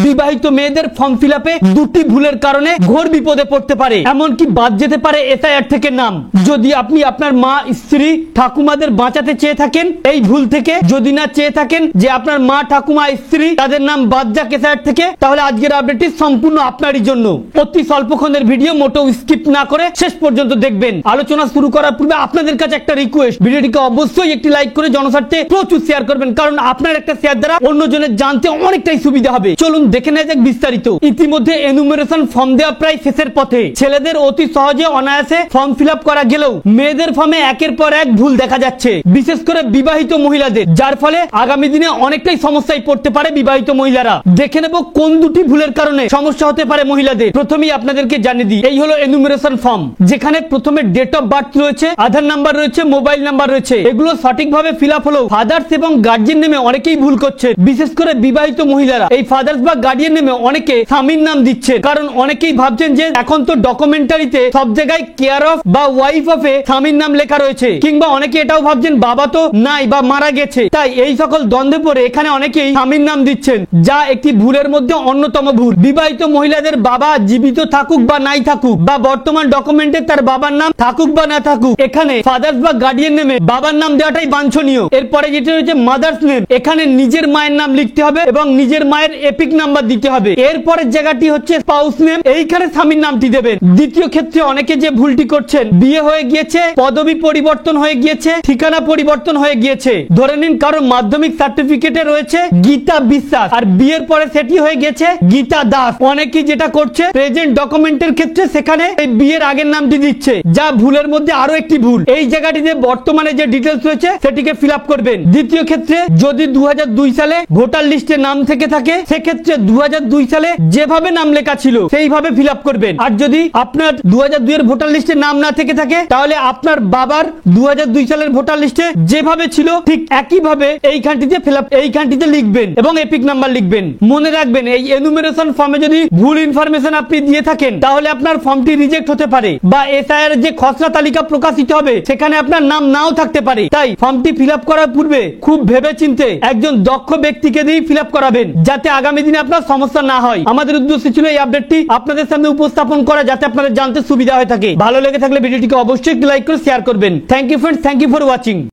বিবাহিত মেয়েদের form fill আপে দুটি ভুলের কারণে ঘোর বিপদে পড়তে পারে, এমনকি বাদ যেতে পারে এসআইআর থেকে নাম। যদি আপনি আপনার মা, স্ত্রী, ঠাকুমাদের বাঁচাতে চেয়ে থাকেন এই ভুল থেকে, যদি না চেয়ে থাকেন যে আপনার মা, ঠাকুমা, স্ত্রী তাদের নাম বাদ যাক এসআইআর থেকে, তাহলে আজকের আপডেটটি সম্পূর্ণ আপনারই জন্য। অতি স্বল্পক্ষণের ভিডিও, মোটেও স্কিপ না করে শেষ পর্যন্ত দেখবেন। আলোচনা শুরু করার পূর্বে আপনাদের কাছে একটা রিকোয়েস্ট, ভিডিওটিকে অবশ্যই একটি লাইক করে জনস্বার্থে প্রচুর শেয়ার করবেন, কারণ আপনার একটা শেয়ার দ্বারা অন্যজনের জানতে অনেকটাই সুবিধা হবে। চলুন দেখে নেওয়া যাক বিস্তারিত। ইতিমধ্যে এনুমারেশন ফর্ম দেওয়া প্রায় শেষের পথে। ছেলেদের অতি সহজে অনায়াসে ফর্ম ফিল আপ করা গেলেও মেয়েদের ফর্মে একের পর এক ভুল দেখা যাচ্ছে, বিশেষ করে বিবাহিত মহিলাদের, যার ফলে আগামী দিনে অনেকটাই সমস্যায় পড়তে পারে বিবাহিত মহিলারা। দেখে নেব কোন দুটি ভুলের কারণে সমস্যা হতে পারে মহিলাদের। প্রথমেই আপনাদেরকে জানিয়ে দিই, এই হলো এনুমারেশন ফর্ম, যেখানে প্রথমে ডেট অফ বার্থ রয়েছে, আধার নাম্বার রয়েছে, মোবাইল নাম্বার রয়েছে। এগুলো সঠিকভাবে ফিল আপ হলেও ফাদার্স এবং গার্জিয়ান নেমে অনেকেই ভুল করছে, বিশেষ করে বিবাহিত মহিলারা। এই ফাদার্স বা গার্ডিয়ান নেমে অনেকে স্বামীর নাম দিচ্ছে, কারণ অনেকেই ভাবছেন যে এখন তো ডকুমেন্টারিতে সব জায়গায় কেয়ার অফ বা ওয়াইফ অফ এ স্বামীর নাম লেখা রয়েছে, কিংবা অনেকে এটাও ভাবছেন বাবা তো নাই বা মারা গেছে, তাই এই সকল দ্বন্দ্বে পড়ে এখানে অনেকেই স্বামীর নাম দিচ্ছেন, যা একটি ভুলের মধ্যে অন্যতম ভুল। বিবাহিত মহিলাদের বাবা জীবিত থাকুক বা নাই থাকুক, বা বর্তমান ডকুমেন্টে তার বাবার নাম থাকুক বা না থাকুক, এখানে ফাদার্স বা গার্ডিয়ান নেমে বাবার নাম দেওয়াটাই বাঞ্ছনীয়। এরপরে যেটা রয়েছে মাদার্স নেম, এখানে নিজের মায়ের নাম লিখতে হবে এবং নিজের মায়ের এপিক নাম্বার দিতে হবে। এরপরের জায়গাটি হচ্ছে স্পাউস নেম, এইখানে স্বামীর নামটি দেবেন। দ্বিতীয় ক্ষেত্রে অনেকে যে ভুলটি করছেন, বিয়ে হয়ে গিয়েছে, পদবি পরিবর্তন হয়ে গিয়েছে, ঠিকানা পরিবর্তন হয়ে গিয়েছে। ধরে নিন কারো মাধ্যমিক সার্টিফিকেটে রয়েছে গীতা বিশ্বাস, আর বিয়ের পরে সেটি হয়ে গেছে গীতা দাস। অনেকেই যেটা করছে প্রেজেন্ট ডকুমেন্টের ক্ষেত্রে সেখানে এই বিয়ের আগের নামটি দিচ্ছে, যা ভুলের মধ্যে আরো একটি ভুল। এই জায়গাটিতে বর্তমানে যে ডিটেলস রয়েছে সেটিকে ফিল আপ করবেন। দ্বিতীয় ক্ষেত্রে যদি 2002 সালে ভোটার লিস্টে নাম থেকে থাকে, সেক্ষেত্রে 2002 সালে যেভাবে নাম লেখা ছিল সেইভাবে ফিল আপ করবেন। আর যদি আপনার 2002 এর ভোটার লিস্টে নাম না থেকে থাকে, তাহলে আপনার বাবার 2002 সালের ভোটার লিস্টে যেভাবে ছিল ঠিক একইভাবে এইখানটিতে ফিল আপ, এইখানটিতে লিখবেন এবং এপিক নাম্বার লিখবেন। মনে রাখবেন, এই এনুমারেশন ফর্মে যদি ভুল ইনফরমেশন আপনি দিয়ে থাকেন, তাহলে আপনার ফর্মটি রিজেক্ট হতে পারে, বা এসআইআর যে খসড়া তালিকা প্রকাশিত হবে সেখানে আপনার নাম নাও থাকতে পারে। তাই ফর্মটি ফিল আপ করার পূর্বে খুব ভেবে চিন্তে একজন দক্ষ ব্যক্তিকে দিয়ে ফিল আপ করাবেন, যাতে আগামী দিনে আপনার সমস্যা না হয়। আমাদের উদ্দেশ্য ছিল এই আপডেটটি আপনাদের সামনে উপস্থাপন করা, যাতে আপনাদের জানতে সুবিধা হয়ে থাকে। ভালো লেগে থাকলে ভিডিওটিকে অবশ্যই একটি লাইক করে শেয়ার করবেন। Thank you friends, thank you for watching.